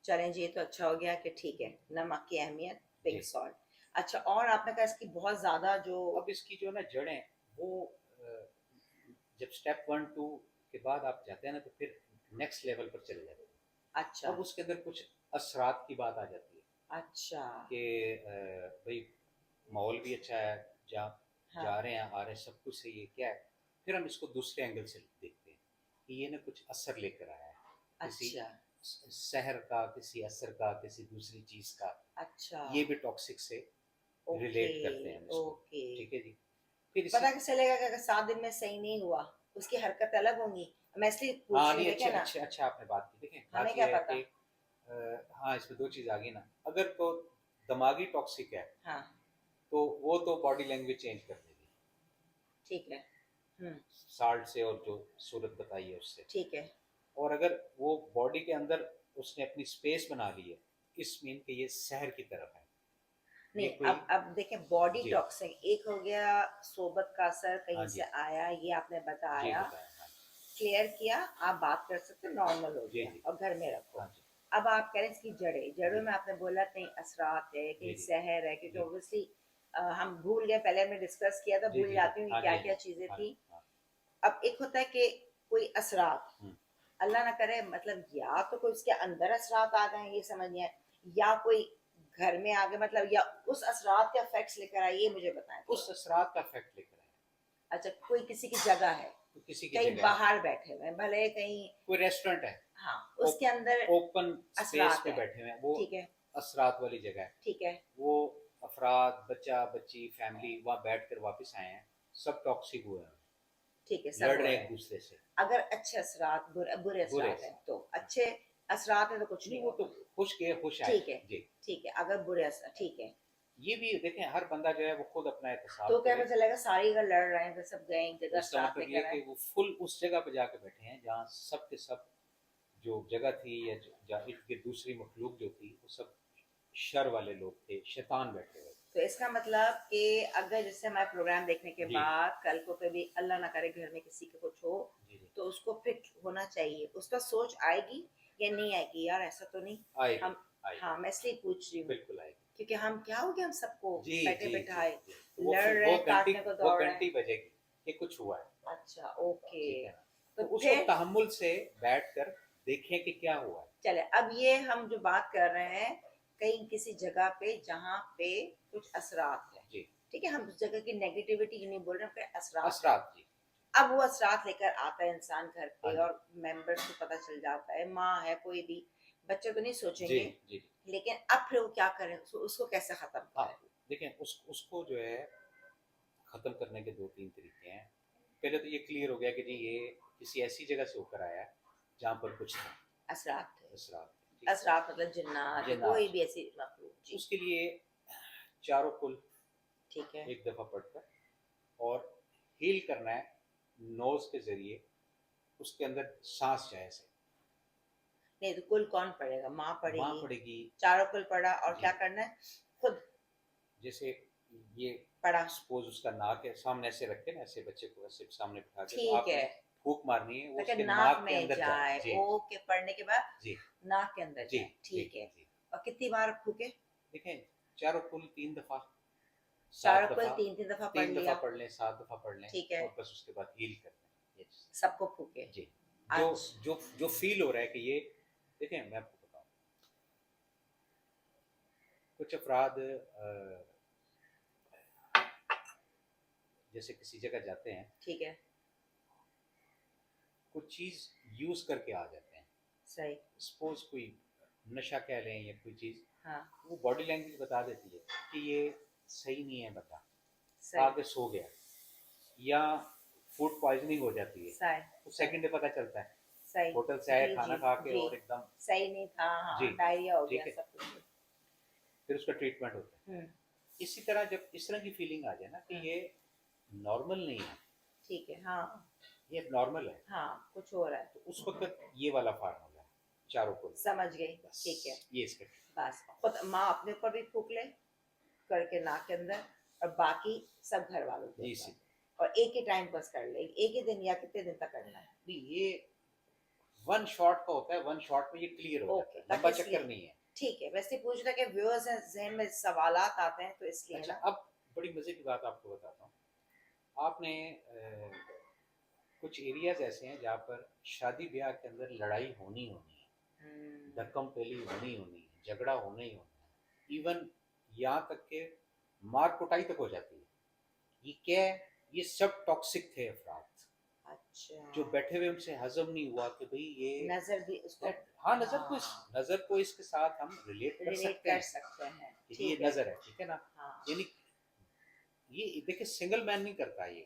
चलें जी, ये तो अच्छा हो गया कि ठीक है, नमक की अहमियत, जी। Pink salt. अच्छा, और आपने कहा इसकी बहुत ज़्यादा जो अब इसकी जो है ना जड़ें वो जब स्टेप 1 2 के बाद आप जाते हैं ना तो फिर नेक्स्ट लेवल पर चले जाते हैं। अच्छा, अब उसके अंदर कुछ असरात की बात आ जाती है अच्छा, कि भाई माहौल भी अच्छा है, जहाँ हाँ, जा रहे हैं आ रहे हैं सब कुछ सही है, क्या है। फिर हम इसको दूसरे एंगल से देखते हैं कि ये ना कुछ असर लेकर आया है, किसी अच्छा, शहर का, किसी असर का, किसी दूसरी चीज़ का। अच्छा, ये भी टॉक्सिक से ओके, रिलेट करते हैं हम इसको। ओके। ठीक है जी। फिर इसी पता कैसे चलेगा कि अगर 7 दिन में सही नहीं हुआ, उसकी हरकत अलग होंगी? मैं इसलिए पूछ हाँ रही हूँ, नहीं, अच्छे देखें ना, अच्छे अच्छा आपने बात की। देखें बात हमें क्या ये है पता? कि हाँ इसमें दो चीज़ आ गई ना। अगर तो दिमागी टॉक्सिक है हाँ, तो वो तो बॉडी लैंग्वेज चेंज कर देगी, ठीक है। हुँ, साल्ट से और जो सूरत बताई है उससे। ठीक है। और अगर वो बॉडी के अंदर उसने अपनी स्पेस बना ली है, इस मीन कि ये शहर की तरफ है, नहीं, ये कोई। अब देखें बॉडी जी। टॉक्सिक एक हो गया, सोबत का असर हाँ कहीं से जी। आया, ये आपने जी बताया, बताया। हाँ क्लियर किया, आप बात कर सकते हैं, नॉर्मल हो जी गया जी। और घर में रखो। हाँ जी। अब आप कह रहे हैं इसकी जड़ें, जी जड़ों में आपने बोला कहीं असरात है, जी कहीं जी सहर है, क्योंकि जी ऑब्वियसली हम भूल गए, पहले हमने डिस्कस किया था, जी भूल जी जी। जाती हूँ कि हाँ जी क्या हाँ क्या जी। चीजें हाँ थी। हाँ। अब एक होता है कि कोई असरात, हम्म। अल्लाह ना करे, मतलब या तो कोई उसके अंदर असरात आ गए, ये समझ नहीं आया, या कोई घर में आ गए, मतलब या उस असरात के इफेक्ट्स लेकर आए, ये मुझे बताएं उस थोड़ा। असरात का इफेक्ट लेकर आए अच्छा, कोई किसी की जगह है, तो किसी की कहीं जगह है, बाहर बैठे हुए हैं, भले कहीं, कोई रेस्टोरेंट है, हाँ, उसके अंदर ओपन स्पेस असरात पे है, बैठे हुए हैं, वो ठीक है, असरात वाली जगह है। ठीक है, वो अफराद, बच्चा बच्ची, फैमिली वहाँ बैठ कर वापस आए हैं, सब टॉक्सिक हुए हैं, ठीक है, सब लड़ हो रहे रहा हैं एक है। दूसरे से। अगर अच्छे असरात, बुरे बुरे बुरे असरात से। हैं तो अच्छे असरात है तो कुछ नहीं नहीं वो तो होगा, खुश गए खुश आए। ठीक है, जी। ठीक है, अगर बुरे असर, ठीक है, ये भी देखें हर बंदा जो है वो खुद अपना तो एहतसाब क्या करे। पता चलेगा सारी अगर लड़ रहे हैं तो सब गए एक तो जगह इसका असरात मतलब ये लेकर कि आए। वो फुल उस जगह पे जाके बैठे हैं जहाँ सब के सब जो जगह थी या जहाँ इर्द गिर्द दूसरी मखलूक जो थी वो सब शर वाले लोग थे, शैतान बैठे हुए तो इसका मतलब कि अगर जैसे हमारे प्रोग्राम देखने के थे। जी बाद कल को कभी अल्लाह ना करे घर में किसी के कुछ हो, जी जी। तो उसको फिट होना चाहिए, उसका सोच आएगी या नहीं आएगी, यार ऐसा तो नहीं, आएगी हम, आएगी। हाँ मैं इसलिए पूछ रही हूँ, बिल्कुल आएगी। क्योंकि हम क्या हो गया, हम सबको जी बैठे जी जी बैठाए जी। तो वो लड़ फिर रहे हैं, काटने को वो दौड़ रहे हैं। घंटी बजेगी कि कुछ हुआ है। अच्छा, ओके, ठीक है ना। तो तो उसको फिर तहम्मुल से बैठ कर देखें कि क्या हुआ है। चले, अब ये हम जो बात कर रहे हैं कहीं किसी जगह पे जहाँ पे कुछ असरात है, जी। ठीक है, हम उस जगह की नेगेटिविटी नहीं बोल रहे हैं, कोई असरात है। असरात। जी। अब वो असरात लेकर आता है इंसान घर हाँ पे जी। और मेंबर्स को पता चल जाता है, माँ है कोई भी, बच्चे तो नहीं जी सोचेंगे, जी जी। लेकिन अब फिर वो क्या करें, उसको कैसे खत्म हाँ करें? देखें उसको जो है ख़त्म करने के दो तीन तरीके हैं। पहले तो ये क्लियर हो गया कि जी ये किसी ऐसी जगह से होकर आया है जहाँ पर कुछ था, असरात थे, असरात थे। ठीक असरात मतलब जिन्नात है। या कोई जन्नात। भी ऐसी मखलूक, जी, उसके लिए चारों कुल ठीक है। एक दफ़ा पढ़कर और हील करना है नोज के ज़रिए, उसके अंदर सांस जाए से। नहीं तो कुल कौन पढ़ेगा, माँ माँ पढ़ेगी, पड़ेगी। चारों कुल पढ़ा और जी। क्या करना है, खुद जैसे ये पढ़ा, सपोज उसका नाक है सामने, ऐसे रख के ना, ऐसे बच्चे को ऐसे सामने बिठा के, तो ठीक है, आपने फूक मारनी है, वो ताकि उसके नाक नाक के में अंदर जाए। जाए, जी ओके, पढ़ने के बाद जी नाक के अंदर जी जाए, जी ठीक है, जी। और कितनी बार फूके? देखें चारों कुल तीन दफ़ा, चारों सात कुल दफ़ा, तीन तीन दफा पढ़ तीन दफ़ा लिया, पढ़ लें, सात दफ़ा पढ़ लें, ठीक है, और बस उसके बाद हील कर लें। ये सबको फूके, जी। जो अच्छा, जो फील हो रहा है कि ये, देखें मैं आपको बताऊं, कुछ अफराद जैसे किसी जगह जाते हैं, ठीक है, कुछ चीज़ यूज़ करके आ जाते हैं। सही, सपोज कोई नशा कह लें या कोई चीज़, हाँ, वो बॉडी लैंग्वेज बता देती है कि ये सही नहीं है बंदा, खा सही, के सो गया, या फूड पॉइजनिंग हो जाती है, सही, तो सही, सेकंड डे पता चलता है, सही, होटल से आए जी खाना जी खा के जी, और एकदम। सही नहीं था, जी। हाँ, डायरिया हो गया ठीक है। सब कुछ, फिर उसका ट्रीटमेंट होता है। हम्म, इसी तरह जब इस तरह की फीलिंग आ जाए ना कि हम्म, ये नॉर्मल नहीं है, ठीक है, हाँ, ये नॉर्मल है, हाँ, कुछ हो रहा है, तो उस वक्त ये वाला फार्मूला है, चारों को। समझ गई, बस ठीक है, ये इसका। बस खुद माँ अपने ऊपर भी फूक ले करके नाक के अंदर, और बाकी सब घर वालों के जी ऊपर, सी। और एक ही टाइम बस कर ले, एक ही दिन या कितने दिन तक करना है? नहीं ये ون شاٹ کا ہوتا ہے, ون شاٹ میں یہ کلیئر ہو جاتا ہے, اوکے لمبا اس لیے چکر نہیں ہے. ٹھیک ہے. ویسے پوچھ رہا کہ ویورز ہیں ذہن میں سوالات آتے ہیں تو اس لیے اچھا نا. اب بڑی مزے کی بات آپ کو بتاتا ہوں. آپ نے کچھ ایریاز ایسے ہیں جہاں پر شادی بیاہ کے اندر لڑائی ہونی ہے, دھکم پھیلی ہونی ہے, جھگڑا ہونا ہی ہونا ہے, ایون یہاں تک کہ مار کٹائی تک ہو جاتی ہے. یہ کیا ہے؟ یہ سب ٹاکسک تھے افراد اچھا جو بیٹھے ہوئے, ان سے ہضم نہیں ہوا کہ بھئی یہ نظر بھی اس کو ہاں نظر کو اس کے ساتھ ہم ریلیٹ کر ریلیٹ سکتے کر ہیں سکتے ہیں. کہ یہ ٹھیک ہے. نظر ہے, ٹھیک ہے نا. ہاں یعنی یہ دیکھیں سنگل مین نہیں کرتا, یہ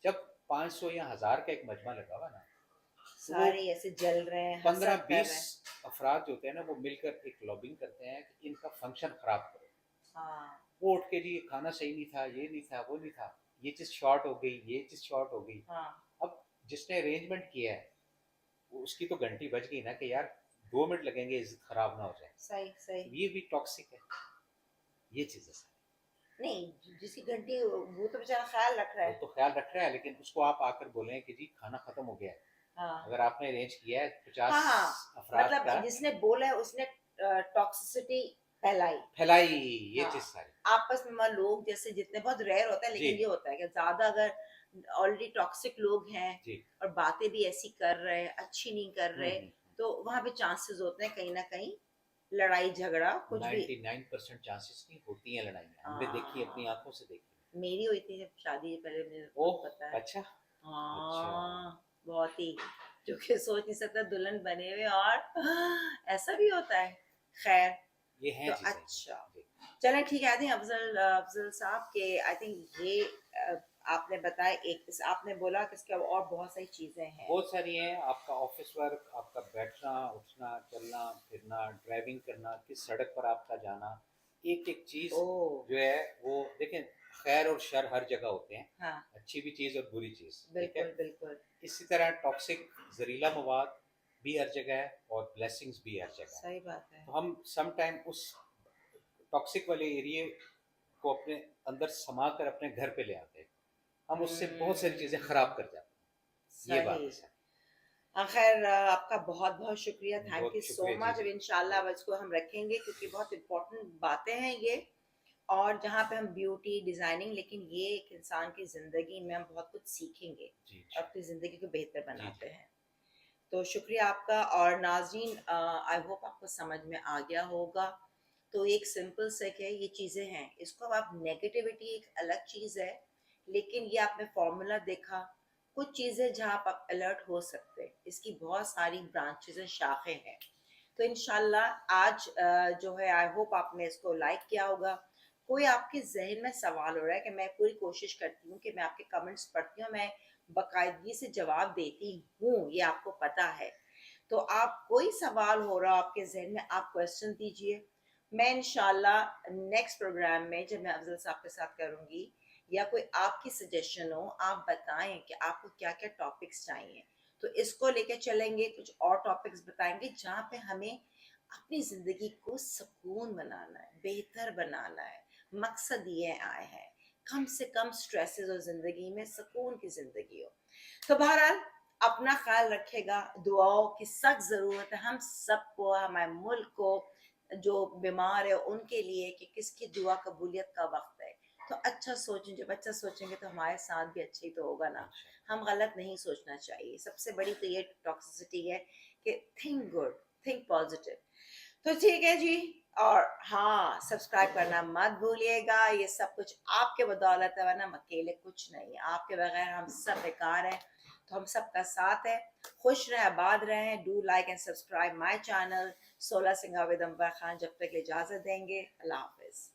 جب 500 یا 1000 کا ایک مجمع لگا ہوا نا, تو وہ سارے ایسے جل رہے ہیں, 15-20 افراد جو ہوتے ہیں نا وہ مل کر ایک لابنگ کرتے ہیں کہ ان کا فنکشن خراب کرو. ہاں وہ اٹھ کے جی کھانا صحیح نہیں تھا, یہ نہیں تھا, وہ نہیں تھا, یہ چیز شارٹ ہو گئی, یہ چیز شارٹ ہو گئی. ہاں اب جس نے ارینجمنٹ کیا ہے اس کی تو گھنٹی بج گئی نا کہ یار 2 منٹ لگیں گے عزت خراب نہ ہو جائے. صحیح. یہ بھی ٹاکسک ہے, یہ چیز ہے. نہیں جس کی گھنٹی وہ تو بیچارہ خیال رکھ رہا وہ ہے. تو خیال رکھ رہا ہے, لیکن اس کو آپ آ کر بولیں کہ جی کھانا ختم ہو گیا ہے. ہاں اگر آپ نے ارینج کیا ہے 50 ہاں افراد مطلب کا, جس نے بولا ہے اس نے ٹاکسیسٹی پھیلائی یہ ہاں. چیز ساری. آپس میں لوگ جیسے جتنے بہت ریئر ہوتا ہے, جی لیکن یہ ہوتا ہے کہ زیادہ اگر آلریڈی ٹاکسک لوگ ہیں جی اور باتیں بھی ایسی کر رہے, اچھی نہیں کر رہے, ہوں. تو وہاں پہ چانسز ہوتے ہیں کہیں نہ کہیں لڑائی جھگڑا کچھ بھی. 99% چانسز نہیں ہوتی ہیں لڑائیاں, ہم نے دیکھی اپنی ہاں آنکھوں سے دیکھی. میری ہوئی تھی جب شادی سے پہلے, مجھے اوہ پتا ہے. اچھا. ہاں بہت ہی, جو کہ سوچ نہیں سکتا دلہن بنے ہوئے اور ایسا بھی ہوتا ہے. خیر یہ ہیں تو چیزیں. اچھا چلیں ٹھیک ہے. آئی تھنک افضل صاحب کے آئی تھنک یہ آپ نے بتایا, ایک آپ نے بولا کہ اس کے اور بہت ساری چیزیں ہیں. بہت ساری ہیں. آپ کا آفس ورک, آپ کا بیٹھنا اٹھنا چلنا پھرنا, ڈرائیونگ کرنا, کس سڑک پر آپ کا جانا, ایک ایک چیز جو ہے وہ دیکھیں. خیر اور شر ہر جگہ ہوتے ہیں, ہاں اچھی بھی چیز اور بری چیز, ٹھیک ہے. بالکل بالکل اسی طرح ٹاکسک زہریلا مواد بھی ہر جگہ ہے اور بلیسنگز بھی ہر جگہ ہے. صحیح بات ہے. تو ہم سم ٹائم اس ٹاکسک والے ایریے کو اپنے اندر سما کر اپنے گھر پہ لے آتے ہیں, ہم اس سے بہت ساری چیزیں خراب کر جاتے ہیں. یہ بات ہے سر. خیر آپ کا بہت بہت شکریہ. تھینک بہت یو سو شکریہ. مچ. اب انشاءاللہ اب اس کو ہم رکھیں گے کیونکہ بہت امپورٹنٹ باتیں ہیں یہ, اور جہاں پہ ہم بیوٹی ڈیزائننگ, لیکن یہ ایک انسان کی زندگی میں ہم بہت کچھ سیکھیں گے اور اپنی زندگی کو بہتر بناتے ہیں. تو شکریہ آپ کا. اور ناظرین آئی ہوپ آپ کو سمجھ میں آ گیا ہوگا. تو ایک سمپل سے کہ یہ چیزیں ہیں, اس کو آپ نیگیٹیوٹی ایک الگ چیز ہے, لیکن یہ آپ نے فارمولا دیکھا, کچھ چیزیں جہاں آپ الرٹ ہو سکتے, اس کی بہت ساری برانچز ہیں, شاخیں ہیں. تو انشاءاللہ آج جو ہے آئی ہوپ آپ نے اس کو لائک کیا ہوگا. کوئی آپ کے ذہن میں سوال ہو رہا ہے, کہ میں پوری کوشش کرتی ہوں کہ میں آپ کے کمنٹس پڑھتی ہوں, میں باقاعدگی سے جواب دیتی ہوں, یہ آپ کو پتہ ہے. تو آپ کوئی سوال ہو رہا آپ کے ذہن میں, آپ کویسچن دیجئے. میں انشاءاللہ نیکسٹ پروگرام میں جب میں افضل صاحب کے ساتھ کروں گی, یا کوئی آپ کی سجیشن ہو, آپ بتائیں کہ آپ کو کیا کیا ٹاپکس چاہیے, تو اس کو لے کے چلیں گے. کچھ اور ٹاپکس بتائیں گے جہاں پہ ہمیں اپنی زندگی کو سکون بنانا ہے, بہتر بنانا ہے. مقصد یہ آئے ہیں کم سے کم سٹریسز اور زندگی میں سکون کی زندگی ہو. تو بہرحال اپنا خیال رکھے گا. دعاؤں کی سخت ضرورت ہے ہم سب کو, ہمارے ملک کو, جو بیمار ہے ان کے لیے, کہ کس کی دعا قبولیت کا وقت ہے. تو اچھا سوچیں, جب اچھا سوچیں گے تو ہمارے ساتھ بھی اچھا ہی تو ہوگا نا. ہم غلط نہیں سوچنا چاہیے. سب سے بڑی تو یہ ٹاکسیسٹی ہے کہ تھنک گڈ, تھنک پازیٹیو. تو ٹھیک ہے جی. اور ہاں سبسکرائب کرنا مت بھولیے گا. یہ سب کچھ آپ کے بدولت ہے, ورنہ ہم اکیلے کچھ نہیں. آپ کے بغیر ہم سب بیکار ہیں. تو ہم سب کا ساتھ ہے. خوش رہیں, آباد رہیں. Do like and subscribe my channel سولہ سنگھا ود انور خان. جب تک اجازت دیں گے, اللہ حافظ.